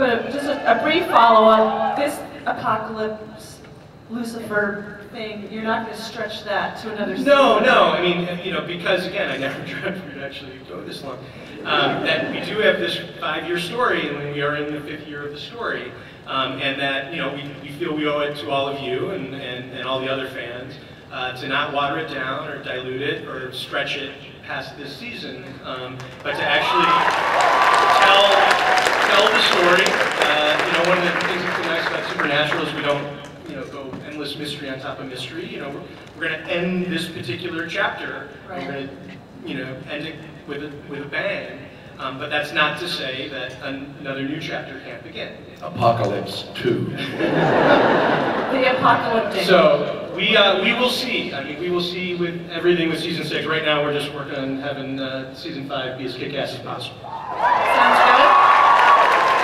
But just a brief follow-up. This Apocalypse Lucifer thing, you're not going to stretch that to another season? No. I mean, you know, because again, I never dreamt we'd actually go this long. That we do have this 5-year story, and we are in the 5th year of the story, and that, you know, we feel we owe it to all of you and all the other fans to not water it down or dilute it or stretch it past this season, but to actually tell the story. You know, one of the things that's nice about Supernatural is we don't, you know, go endless mystery on top of mystery. You know, we're going to end this particular chapter. Right. We're going to, you know, end it with a bang. But that's not to say that another new chapter can't begin. Apocalypse 2. The apocalyptic. So we will see. I mean, we will see with everything with season 6. Right now, we're just working on having season 5 be as kick-ass as possible. Sounds good.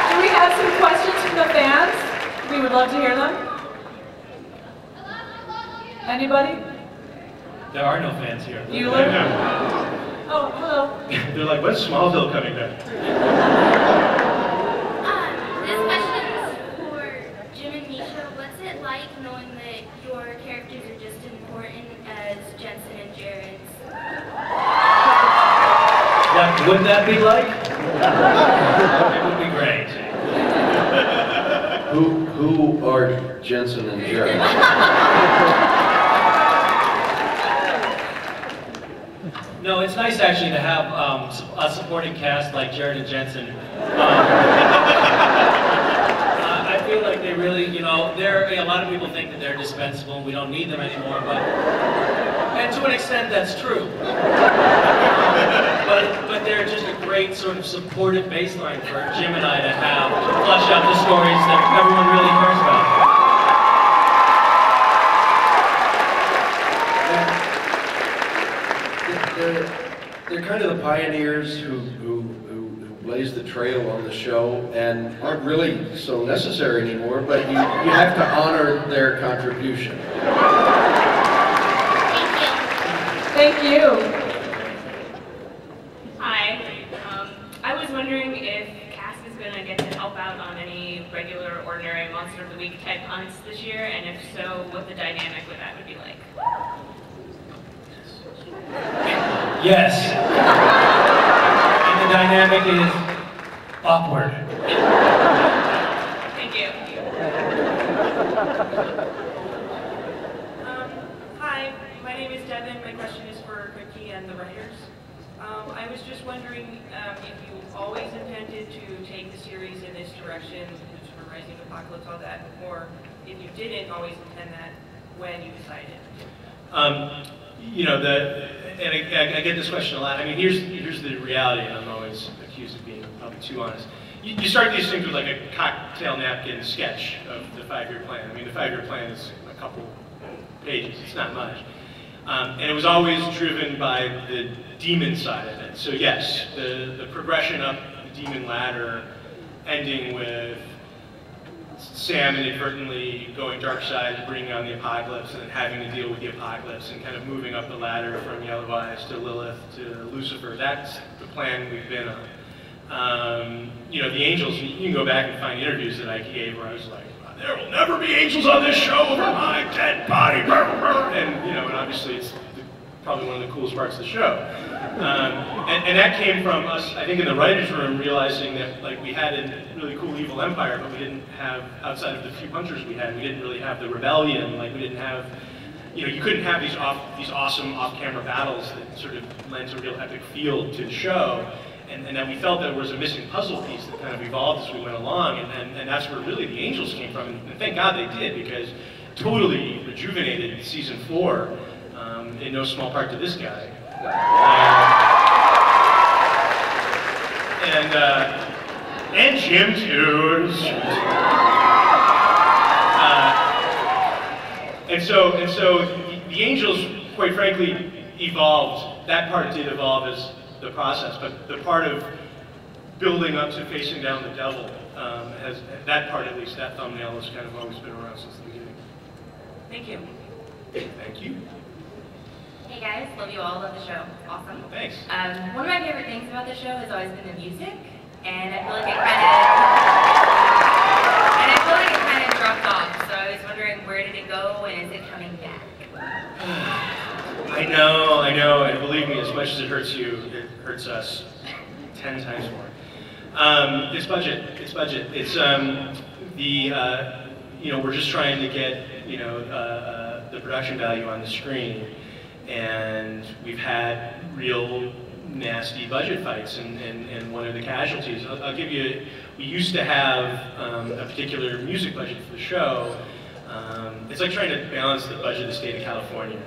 Do we have some questions from the fans? We would love to hear them. Anybody? There are no fans here. Bueller? Oh, hello. They're like, when's Smallville coming back? This question is for Jim and Misha. What's it like knowing that your characters are just as important as Jensen and Jared's? What would that be like? It would be great. Who are Jensen and Jared? No, it's nice actually to have a supporting cast like Jared and Jensen. I feel like they really, you know, a lot of people think that they're dispensable and we don't need them anymore, and to an extent that's true. But they're just a great sort of supportive baseline for Jim and I to have to flesh out the stories that everyone really cares about. They're kind of the pioneers who blazed the trail on the show and aren't really so necessary anymore, but you have to honor their contribution. Thank you. Hi. I was wondering if Cass is going to get to help out on any regular, ordinary Monster of the Week type hunts this year, and if so, what the dynamic with that would be like. Yes. And the dynamic is awkward. Thank you. Hi, my name is Devin. My question is for Cookie and the writers. I was just wondering if you always intended to take the series in this direction, for Rising Apocalypse, all that, or if you didn't always intend that, when you decided. You know, and I get this question a lot. I mean, here's the reality, and I'm always accused of being probably too honest. You start these things with like a cocktail napkin sketch of the 5-year plan. I mean, the 5-year plan is a couple pages. It's not much. And it was always driven by the demon side of it. So yes, the progression up the demon ladder, ending with Sam inadvertently going dark side and bringing on the apocalypse and then having to deal with the apocalypse and kind of moving up the ladder from Yellow Eyes to Lilith to Lucifer. That's the plan we've been on. You know, the angels, you can go back and find interviews that I gave where I was like, there will never be angels on this show over my dead body. And, you know, and obviously it's probably one of the coolest parts of the show. And that came from us, I think, in the writer's room, realizing that, like, we had a really cool evil empire, but we didn't have, outside of the few punchers we had, we didn't really have the rebellion. Like, we didn't have, you know, you couldn't have these awesome off-camera battles that sort of lent a real epic feel to the show. And that we felt there was a missing puzzle piece that kind of evolved as we went along, and that's where really the angels came from. And thank God they did, because totally rejuvenated season 4, in no small part to this guy. And Jim too. And so the angels, quite frankly, evolved. That part did evolve as the process, but the part of building up to facing down the devil, has that part, at least, that thumbnail has kind of always been around since the beginning. Thank you. Thank you. Hey guys, love you all, love the show. Awesome. Thanks. One of my favorite things about the show has always been the music, and I feel like it kind of I know, and believe me, as much as it hurts you, it hurts us 10 times more. It's budget. It's we're just trying to get the production value on the screen, and we've had real nasty budget fights, and one of the casualties. I'll give you. We used to have a particular music budget for the show. It's like trying to balance the budget of the state of California.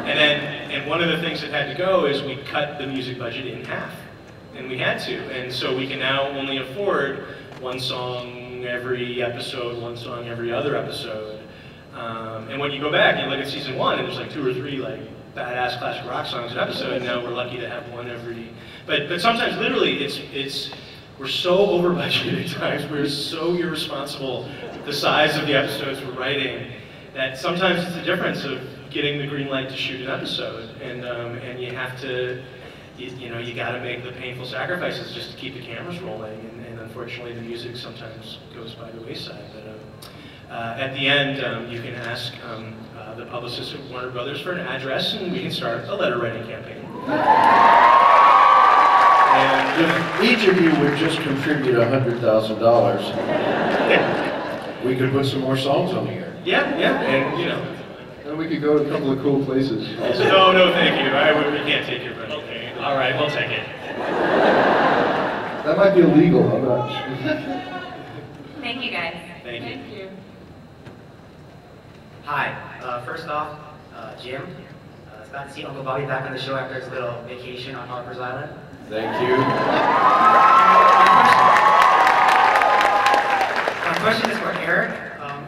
And one of the things that had to go is we cut the music budget in half. And we had to. And so we can now only afford one song every episode, one song every other episode. And when you go back and look at season 1, and there's like 2 or 3 like badass classic rock songs an episode, and now we're lucky to have one every. But sometimes literally we're so over budgeted at times, we're so irresponsible with the size of the episodes we're writing, that sometimes it's the difference of getting the green light to shoot an episode, and you have to, you got to make the painful sacrifices just to keep the cameras rolling, and unfortunately the music sometimes goes by the wayside. But at the end, you can ask the publicist at Warner Brothers for an address, and we can start a letter writing campaign. And if each of you would just contribute $100,000, we could put some more songs on the air. Yeah, and And we could go to a couple of cool places. No, thank you. We can't take your money. Okay, all right, we'll take it. That might be illegal, I'm not sure. Thank you, guys. Thank you. Thank you. Hi. First off, Jim. It's glad to see Uncle Bobby back on the show after his little vacation on Harper's Island. Thank you. My question is for Eric.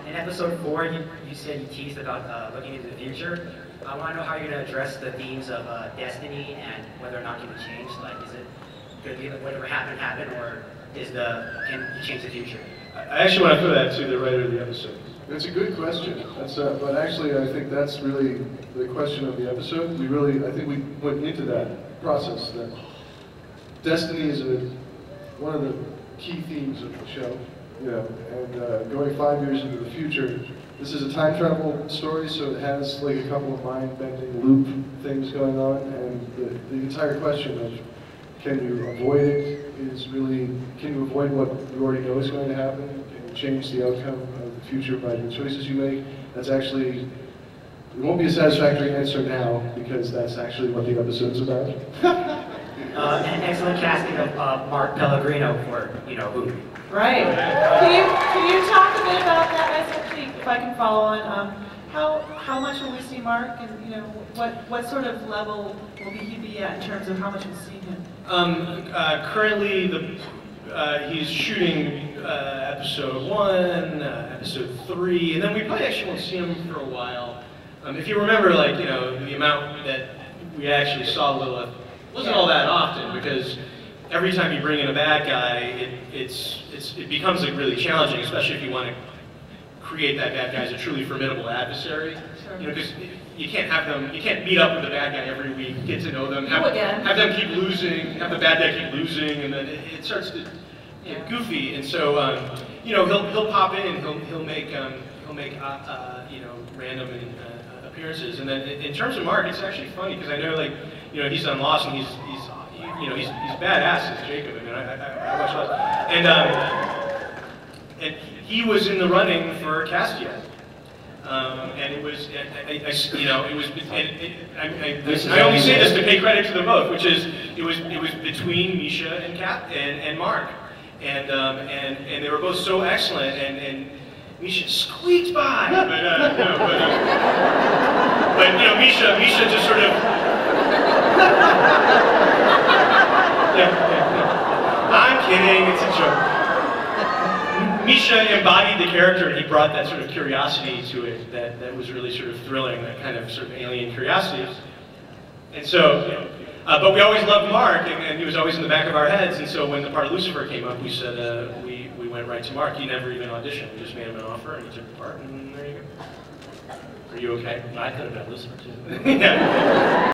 In episode 4, you said you teased about looking into the future. I want to know how you're going to address the themes of destiny and whether or not you can change. Like, is it going to be like whatever happened, or can you change the future? I actually want to throw that to the writer of the episode. It's a good question. But actually, I think that's really the question of the episode. I think we went into that process. That destiny is one of the key themes of the show. And going 5 years into the future, this is a time travel story, so it has like a couple of mind-bending loop things going on, and the entire question of can you avoid it is really, can you avoid what you already know is going to happen? Can you change the outcome of the future by the choices you make? That's actually, it won't be a satisfactory answer now, because that's actually what the episode's about. An excellent casting of Mark Pellegrino for, who? Right. Can you talk a bit about that? That's actually, if I can follow on, how much will we see Mark, and what sort of level will he be at in terms of how much we'll see him? Currently, he's shooting episode 1, episode 3, and then we probably actually won't see him for a while. If you remember, the amount that we actually saw Lilith wasn't all that often, because every time you bring in a bad guy, it becomes really challenging, especially if you want to create that bad guy as a truly formidable adversary. Because you can't meet up with the bad guy every week, get to know them, have them keep losing, have the bad guy keep losing, and then it starts to get goofy. And so he'll pop in, he'll make random appearances. And then in terms of Mark, it's actually funny because I know he's on Lost, and he's badass as Jacob. I mean, I watch Lost, and he was in the running for Castia. And it was, I only say this to pay credit to them both, which is it was between Misha and Mark, and they were both so excellent, and Misha squeaked by, but Misha just sort of, I'm kidding, it's a joke. Misha embodied the character, and he brought that sort of curiosity to it that was really sort of thrilling, that kind of sort of alien curiosity. And so, but we always loved Mark, and he was always in the back of our heads, and so when the part of Lucifer came up, we said, we went right to Mark. He never even auditioned. We just made him an offer, and he took the part, and there you go. Are you okay? I could have been Lucifer too. Yeah.